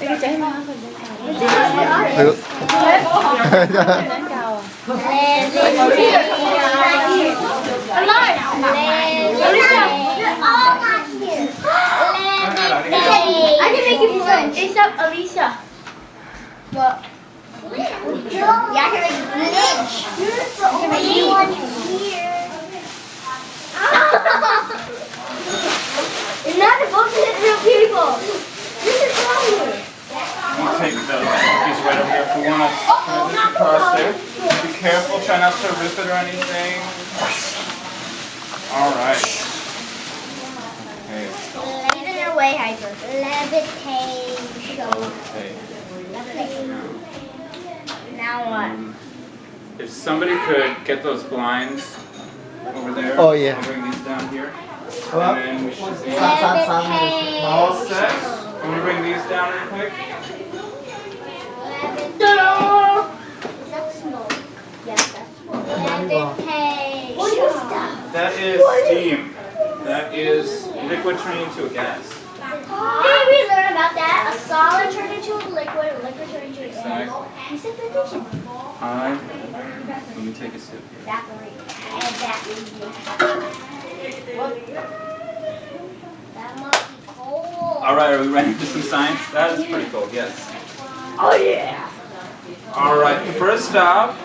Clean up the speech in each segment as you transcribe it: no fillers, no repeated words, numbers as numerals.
I can make you flinch. Except Alicia. What? Yeah, I can make you flinch. I can make you here. You're not supposed to hit real people. This is wrong. We'll take the piece right over here if we want to across there. Be careful, try not to rip it or anything. Alright. Okay. Get in your way, Hyper. Levitation. Okay. Now what? If somebody could get those blinds over there. Oh, yeah. I'll bring these down here. Oh. And then we should be Levitation. all set. I'm going to bring these down real quick. Is that smoke? Yes, that's smoke. Levitation. What is that? That is steam. That is liquid turning into a gas. Did we learn about that? A solid turned into a liquid turned into a gas. You said levitation. Let me take a sip here. Evaporate. That must be cold. Alright, are we ready for some science? That is pretty cool, yes. Oh yeah. Alright, first off,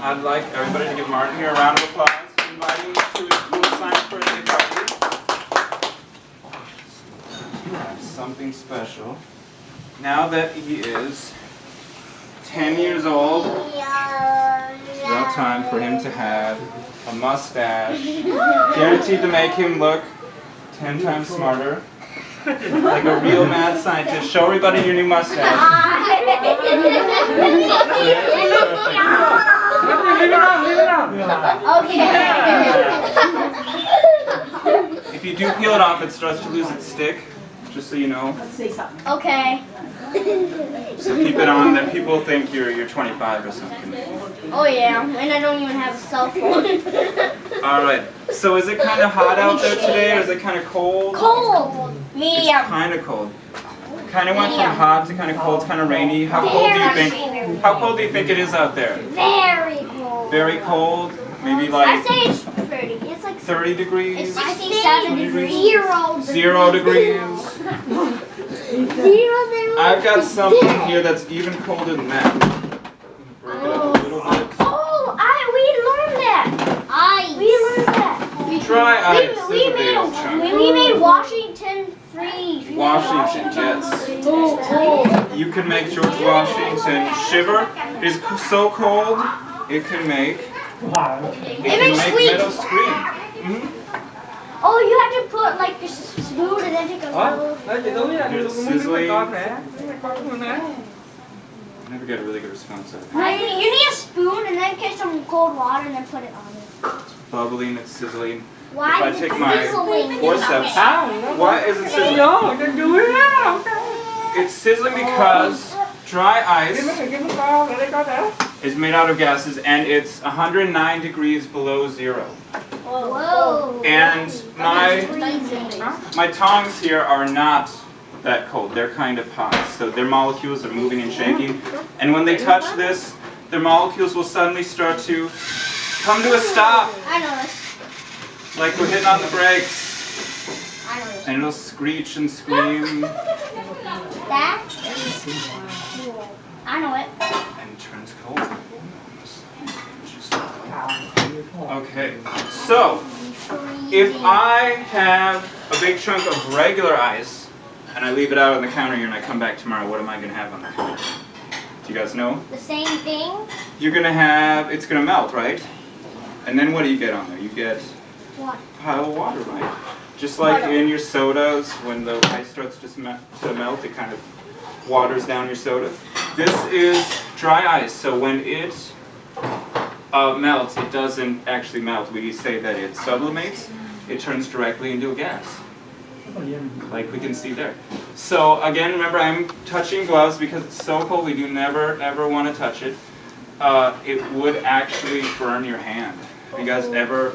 I'd like everybody to give Martin here a round of applause for inviting me to his cool science birthday party. You have something special. Now that he is 10 years old, it's about time for him to have a mustache, guaranteed to make him look 10 times smarter, like a real mad scientist. Show everybody your new mustache. If you do peel it off, it starts to lose its stick, just so you know. Okay. So keep it on, then people think you're 25 or something. Oh yeah, and I don't even have a cell phone. Alright, so is it kind of hot out there today, or is it kind of cold? Cold. It's Medium. kind of cold. Kind of went from hot to kind of cold, kind of rainy. How cold do you think? How cold do you think it is out there? Very cold. Very cold. Maybe I like say it's pretty. It's like 30 degrees. 67 degrees. 0 degrees. 0 degrees. I've got something here that's even colder than that. Break it up a little bit. Oh, we learned that. We learned that. Dry ice. This We is a big old chunk. made Washington freeze. Washington, yes. You can make George Washington shiver. It is so cold, it can make metal scream. Oh, you have to put like a spoon and then take a little. Here's sizzling. I never get a really good response out of it. You need a spoon and then get some cold water and then put it on it. It's bubbling, it's sizzling. Why If I is take it my sizzling? forceps, why is it sizzling? It's sizzling because dry ice is made out of gases and it's 109 degrees below zero. Whoa. And Freezing. my tongs here are not that cold. They're kind of hot. So their molecules are moving and shaking. And when they touch this, their molecules will suddenly start to come to a stop. I know this. Like we're hitting on the brakes. I know this. And it'll screech and scream. That is cool. I know it. And it turns cold. Okay, so if I have a big chunk of regular ice and I leave it out on the counter here and I come back tomorrow, what am I going to have on the counter? Do you guys know? The same thing. You're going to have, it's going to melt, right? And then what do you get on there? You get What? a pile of water, right? Just like in your sodas, when the ice starts to melt, it kind of waters down your soda. This is dry ice, so when it melts, it doesn't actually melt. We say that it sublimates. It turns directly into a gas, like we can see there. So again, remember I'm touching gloves because it's so cold. We do never ever want to touch it. It would actually burn your hand. Have you guys ever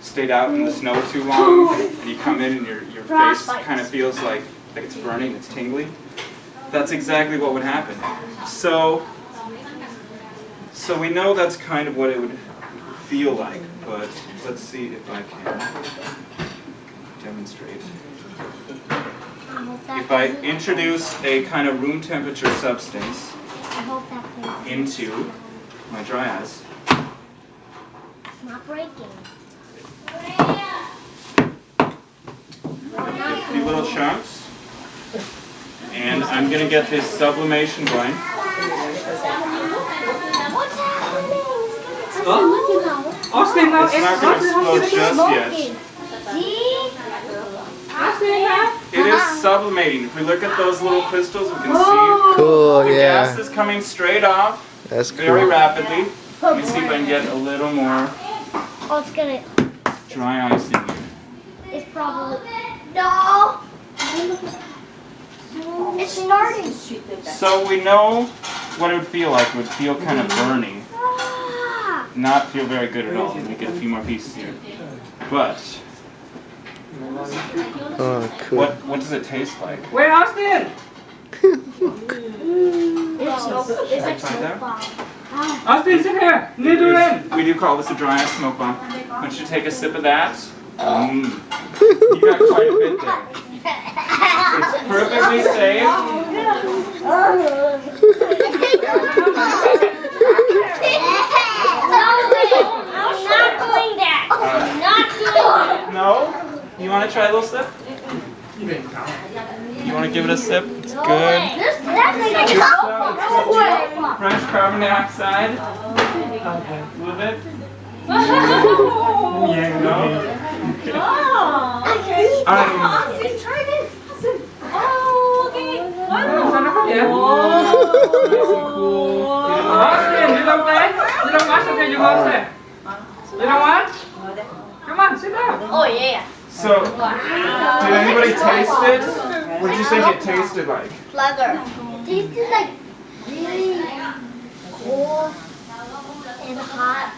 stayed out in the snow too long and you come in and your face kind of feels like it's burning, it's tingly? That's exactly what would happen. So we know that's kind of what it would feel like, but let's see if I can demonstrate. If I introduce a kind of room temperature substance into my dry ice, It's not breaking. a few little chunks, and I'm going to get this sublimation going. What's happening? Austin, now It's not going to explode just yet. See? It is sublimating. If we look at those little crystals, we can see Cool, the yeah. gas is coming straight off That's very cool. rapidly. Let me see if I can get a little more Oh, it's gonna. dry ice in here. It's probably. No! It's starting. So we know what it would feel like. It would feel kind of burny. Ah! Not feel very good at all. Let me get a few more pieces here. But Oh, cool. what does it taste like? Wait, Austin! It's like Find out? smoke bomb. Austin, sit here! Needle We do call this a dry ice smoke bomb. Why don't you take a sip of that? You got quite a bit there. It's perfectly safe. No? You want to try a little sip? You want to give it a sip? It's good. Fresh carbon dioxide. A little bit. Yeah, no? Okay. Nice and cool. Austin, you don't play? You don't want something you want to? You don't want? Come on, sit down. Oh yeah. So, did anybody taste it? What did you think it tasted like? Leather. It tasted like really cold and hot,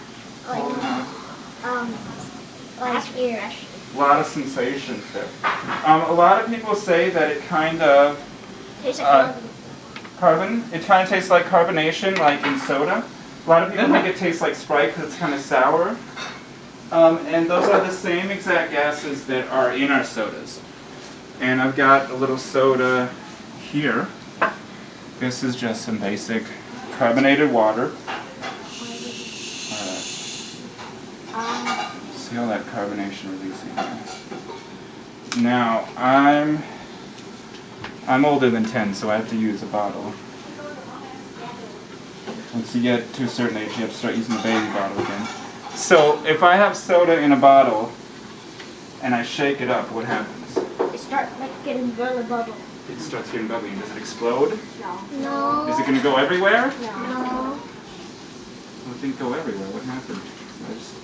like here. A lot of sensations there. A lot of people say that it kind of Tastes like carbon. It kind of tastes like carbonation, like in soda. A lot of people think it tastes like Sprite because it's kind of sour. And those are the same exact gases that are in our sodas. And I've got a little soda here. This is just some basic carbonated water. See all that carbonation releasing here. Now, I'm older than 10, so I have to use a bottle. Once you get to a certain age, you have to start using the baby bottle again. So, if I have soda in a bottle and I shake it up, what happens? it starts like getting really bubble. It starts getting bubbly. Does it explode? No. Is it going to go everywhere? No. Well, it didn't go everywhere. What happened? I just...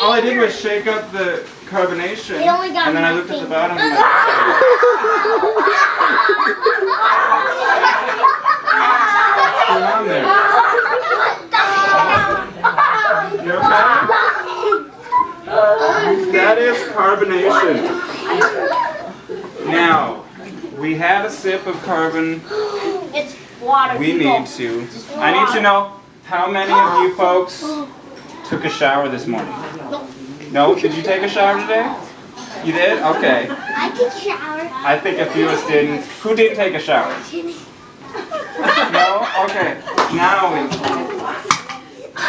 All I did was shake up the carbonation, and then I looked at the bottom and what's going on there? You okay? That is carbonation. Now, we had a sip of carbon. It's water. We need to. I need to know how many of you folks took a shower this morning. No? Did you take a shower today? You did? Okay. I took a shower. I think a few of us didn't. Who didn't take a shower? No? Okay. Now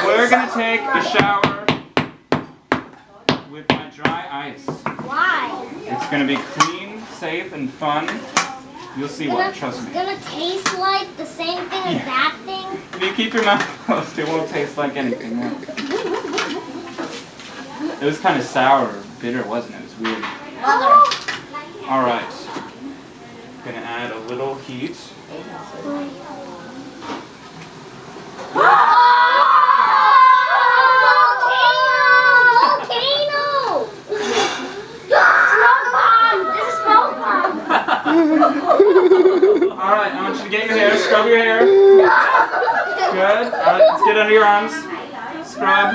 we're going to take a shower with my dry ice. Why? It's going to be clean, safe, and fun. You'll see what, trust me. It's gonna taste like the same thing as that thing. If you keep your mouth closed, it won't taste like anything. It was kind of sour, bitter, wasn't it? It was weird. All right. Gonna add a little heat. All right, I want you to get your hair, scrub your hair. Good. All right, let's get under your arms. Scrub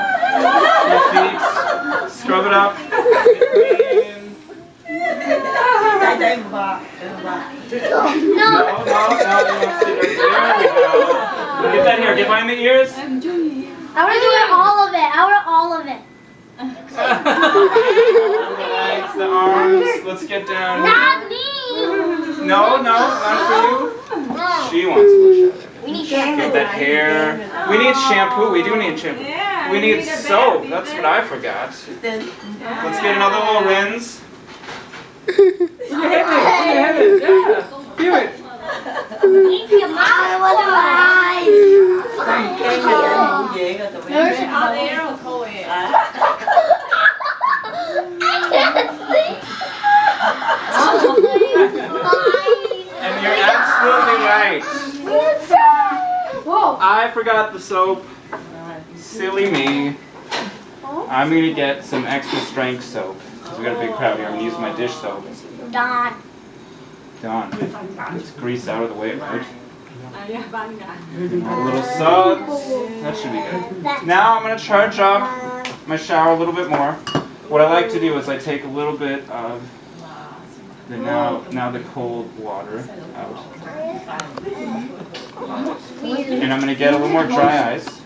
your feet. Scrub it up. Clean. No. No. There we go. Get that here. Get behind the ears. I want to do it all of it. I want all of it. The legs, the arms. Let's get down. Not me. No, not for you. She wants to look at it. We need shampoo. Get that hair. We need shampoo. We do need shampoo. We need soap. That's what I forgot. Let's get another little rinse. Your head. Yeah. Feel it. Eat your mouth. I want And you're absolutely right. I forgot the soap. Silly me. I'm going to get some extra strength soap. Because we got a big crowd here. I'm going to use my dish soap. Don. Let's grease out of the way, right? A little salt. That should be good. Now I'm going to charge up my shower a little bit more. What I like to do is I take a little bit of the now the cold water out. And I'm going to get a little more dry ice.